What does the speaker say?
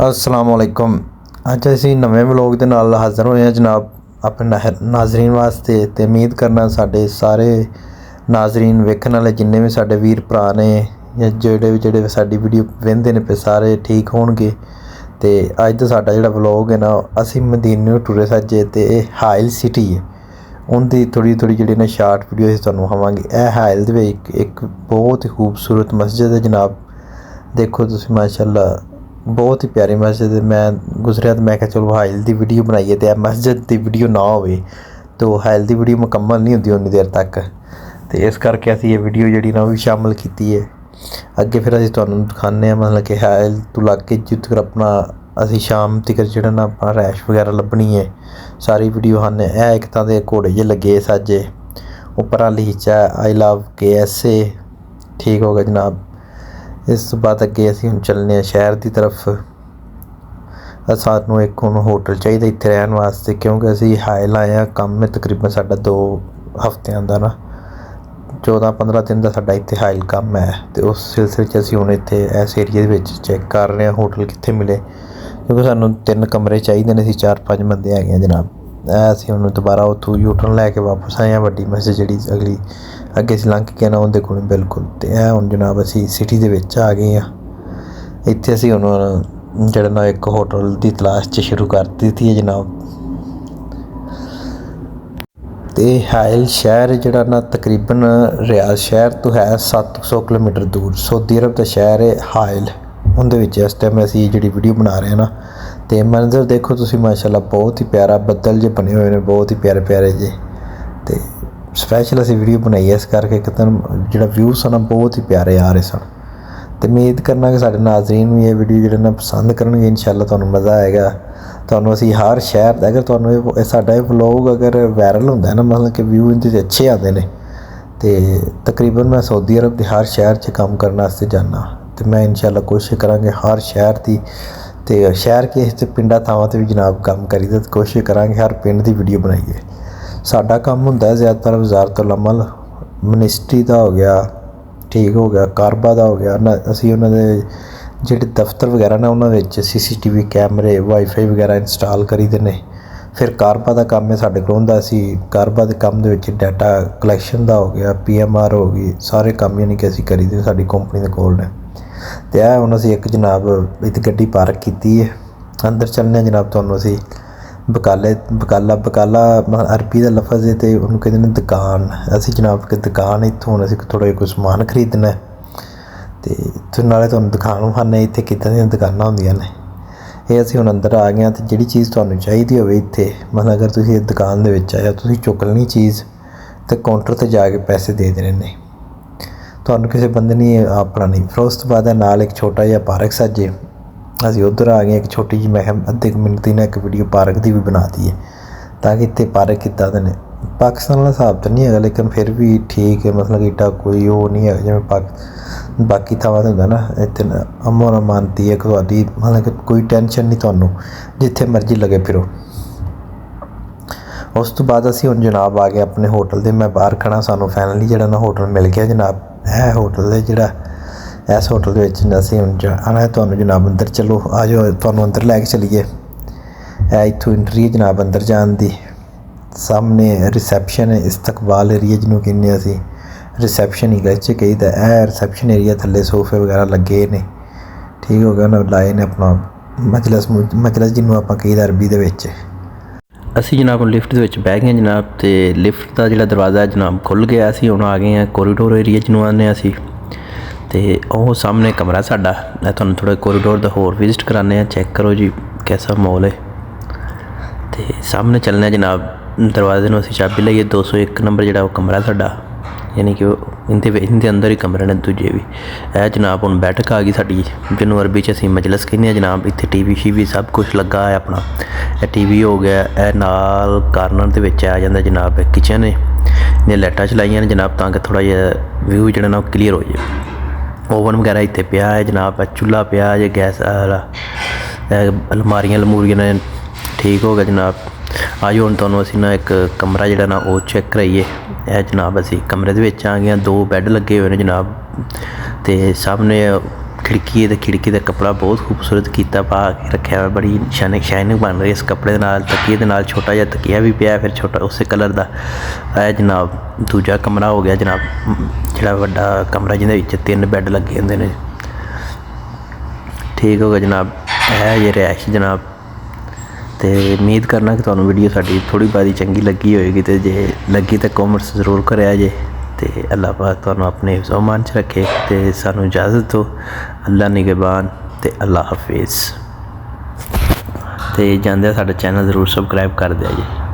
अस्सलाम वालेकुम। ਅੱਜ ਅਸੀਂ ਨਵੇਂ ਵਲੋਗ ਦੇ ਨਾਲ ਹਾਜ਼ਰ ਹੋਏ ਹਾਂ ਜਨਾਬ ਆਪਣੇ ਨਾਜ਼ਰੀਨ ਵਾਸਤੇ ਤੇ ਉਮੀਦ ਕਰਨਾ ਸਾਡੇ ਸਾਰੇ ਨਾਜ਼ਰੀਨ ਵੇਖਣ ਵਾਲੇ ਜਿੰਨੇ ਵੀ ਸਾਡੇ ਵੀਰ ਭਰਾ ਨੇ ਜਾਂ ਜਿਹੜੇ ਸਾਡੀ ਵੀਡੀਓ ਵੇਖਦੇ ਨੇ ਪਏ ਸਾਰੇ ਠੀਕ ਹੋਣਗੇ। ਤੇ ਅੱਜ ਦਾ ਸਾਡਾ ਜਿਹੜਾ ਵਲੋਗ ਹੈ ਨਾ ਅਸੀਂ ਮਦੀਨੇ ਨੂੰ ਟੁਰੇ ਸੱਜੇ ਤੇ ਇਹ ਹਾਇਲ ਸਿਟੀ ਹੈ ਉਹਦੀ ਥੋੜੀ ਜਿਹੜੀ ਨਾ ਸ਼ਾਰਟ ਵੀਡੀਓ ਅਸੀਂ ਤੁਹਾਨੂੰ ਹਵਾਂਗੇ। ਇਹ ਹਾਇਲ ਦੇ ਵਿੱਚ ਇੱਕ ਬਹੁਤ ਹੀ ਖੂਬਸੂਰਤ ਮਸਜਿਦ ਹੈ ਜਨਾਬ। देखो तुसीं माशाअल्लाह बहुत ही प्यारी मस्जिद है। मैं गुजरिया तो मैं क्या चलो हाइल की वीडियो बनाइए तो मस्जिद की वीडियो ना हो तो हाइल की वीडियो मुकम्मल नहीं होती उन्नी देर तक। तो इस करके असीं ये वीडियो जी ना भी शामिल की है। अगे फिर असीं तुहानूं दिखाने मतलब कि हाइल तो लग के जित कर अपना असीं शाम तक जो ना अपना रैश वगैरह लभनी है सारी वीडियो खाने। एक तां दे घोड़े जे लगे सज्जे उपर लीचा आई लव KSA ठीक हो गया जनाब। इस तो बाद अगे असीं हुण चलने शहर की तरफ। सानूं एक हुण होटल चाहिए इत्थे रहन वास्ते क्योंकि असीं हाइल आए काम में तकरीबन साडा 2 हफ्तियां दा ना 14-15 दिन का साडा इत्थे हाइल काम है। तो उस सिलसिले च असीं हुण इत्थे इस एरिए दे विच चैक कर रहे हैं होटल कित्थे मिले क्योंकि सानूं 3 कमरे चाहिए ने। असीं 4-5 बंदे हैगे जनाब। असीं हुण दोबारा उत्थों यूटर्न लैके वापस आए हैं वड्डी मस्जिद जिहड़ी अगली अगे असीं लंघ के ना उहदे कोल बिल्कुल। तो यह हुण जनाब असीं सिटी दे विच आ गए हैं। इत्थे असीं हुण जिहड़ा ना एक होटल की तलाश च शुरू कर दी है जनाब। तो हाइल शहर जिहड़ा ना तकरीबन रियाज शहर तो है 700 किलोमीटर दूर। सऊदी अरब का शहर है हाइल। उहदे विच इस टाइम असीं जिहड़ी वीडियो बना रहे हैं ना तो मंजर देखो तुसीं माशाअल्लाह बहुत ही प्यारा बदल जे बने हुए हैं बहुत ही प्यारे प्यारे जे। तो स्पैशल असीं वीडियो बनाई इस करके एकदम जिहड़ा व्यू सन बहुत ही प्यारे आ रहे सन। तो उम्मीद करना कि साडे नाज़रीन भी ये वीडियो जिहड़े ना पसंद करनगे इंशाअल्लाह तुहानूं मज़ा आएगा। तुहानूं असीं हर शहर अगर तुहानूं साडा ये व्लॉग अगर वायरल हुंदा है ना मतलब कि व्यू इहदे च अच्छे आते हैं तो तकरीबन मैं सऊदी अरब के हर शहर च काम करने वास्ते जाना। तो मैं इंशाअल्लाह कोशिश करांगे हर शहर की तो शहर के पिंडा थावां ते भी जनाब काम करीदा तो कोशिश करांगे हर पिंड की वीडियो बनाइए। साडा काम हुंदा है ज़्यादातर वज़ारतुल अमल मिनिस्ट्री का हो गया ठीक हो गया कारबा का हो गया ना। असीं उन्हां दे जिहड़े दफ्तर वगैरह ने उन्हां विच CCTV कैमरे वाईफाई वगैरह इंस्टॉल करीदे ने। फिर कारबा का काम है साडे कोल हुंदा असीं कारबा के काम दे विच डाटा कलैक्शन का हो गया PMR हो गई सारे काम यानी कि असीं करीदे साडी कंपनी दे कोल ने। तो यह हुण असीं एक जनाब इत्थे गड्डी पार्क कीती है अंदर चलने जनाब। तुहानूं असीं बकाला अरबी का लफज है तो उन्होंने कहते हैं दुकान। असी जनाब के दुकान इतों हम असीं थोड़ा कोई समान खरीदना है तो नाले तुहानूं दुकान विखाने इत्थे किदां दीयां दुकानां हुंदियां ने। ये असीं हुण अंदर आ गए तो जिहड़ी चीज़ तुहानूं चाहीदी होवे इत्थे मतलब अगर तुसीं दुकान दे विच आए तुसीं चुक लैनी चीज़ तो काउंटर ते जाके पैसे दे देने ने। तुहानूं किसी बंदे ने अपना नहीं। फिर उस तो बाद नाल एक छोटा जिहा पार्क सज्जे असीं उधर आ गए एक छोटी जी मैं अद्धे मिनट की ना एक वीडियो पार्क की भी बना दी है ताकि इतने पार्क किदा दे ने। पाकिस्तान वाला हिसाब तो नहीं है लेकिन फिर भी ठीक है मतलब कि एडा कोई वो नहीं है जिवें बाकी थावां ते हुंदा ना इत्थे अमन अमानती है तुहाडी मतलब कि कोई टेंशन नहीं तुहानूं जिथे मर्जी लगे फिरो। उस तो बाद असीं हुण जनाब आ गए अपने होटल दे। मैं बाहर खड़ा सानूं फाइनली जिहड़ा ना होटल मिल गया जनाब। है होटल है जिहड़ा इस होटल के असीं हुण आना है तुहानूं जनाब अंदर चलो आ जाओ तुहानूं अंदर लैके चलीए। इत्थों एंट्री है जनाब अंदर जान दी। सामने रिसैप्शन है इस्तकबाल एरिया जिन्हों कहने असीं रिसैप्शन इंग्लिश च कहीदा। है रिसैप्शन एरिया थल्ले सोफे वगैरह लगे ने ठीक हो गया उन्होंने लाए ने अपना मजलस जिन्हों आपां कहीदा अरबी दे विच। असीं जनाब लिफ्ट दे विच बह गए जनाब तो लिफ्ट का जिहड़ा दरवाज़ा है जनाब खुल गया। असीं हुण आ गए हैं कोरीडोर एरिया जिन्हों आने असीं तो वह सामने कमरा साडा। मैं तुहानूं थोड़ा कोरीडोर का होर विजिट कराने चैक करो जी कैसा माहौल है। तो सामने चलने जनाब दरवाजे में असीं चाबी लाइए 201 नंबर जिहड़ा वो कमरा साडा यानी कि इनके अंदर ही कमरे ने दूजे भी। है जनाब हुण बैठक आ गई साडी जिन्हों अरबी च असीं मजलस कहने जनाब। इत्थे TV शीवी सब कुछ लगा है अपना। TV हो गया है नाल कार्नर दे विच आ जांदा जनाब। किचन है ने लाइटां चलाइयां ने जनाब ताकि थोड़ा जिहा व्यू जिहड़ा ना क्लीयर हो जाए। ओवन वगैरह इत्थे पिया है जनाब। चूल्हा पिया है गैस वाला अलमारियां लमूरियां ने ठीक हो गया जनाब। आज हुण तुहानूं असीं ना एक कमरा जिहड़ा ना वो चैक कराइए। है जनाब असीं कमरे दे विच आ गए 2 बैड लगे हुए ने जनाब। तो सामने खिड़की का कपड़ा बहुत खूबसूरत किया पा के रखा है, बड़ी शाइनिंग बन रही है इस कपड़े के नाल। तकिए दे नाल छोटा जिहा तकिया भी पिया, फिर छोटा उस कलर का है जनाब। दूजा कमरा हो गया जनाब, जिहड़ा वड्डा कमरा जिहदे 3 बैड लगे होंदे ने। ठीक हो गया जनाब, है ये रैश जनाब। तो उम्मीद करना कि तुहानूं वीडियो साडी थोड़ी बारी चंगी लगी होएगी, तो जे लगी तो कॉमेंट्स जरूर करिया जे। तो अल्लाह पाक तुहानूं अपने हिफ्ज़-ओ-मान च रखे। तो सानूं इजाज़त दो, अल्लाह निगहबान, तो अल्लाह हाफिज़। तो जांदे साडा चैनल जरूर सबसक्राइब कर दिया जी।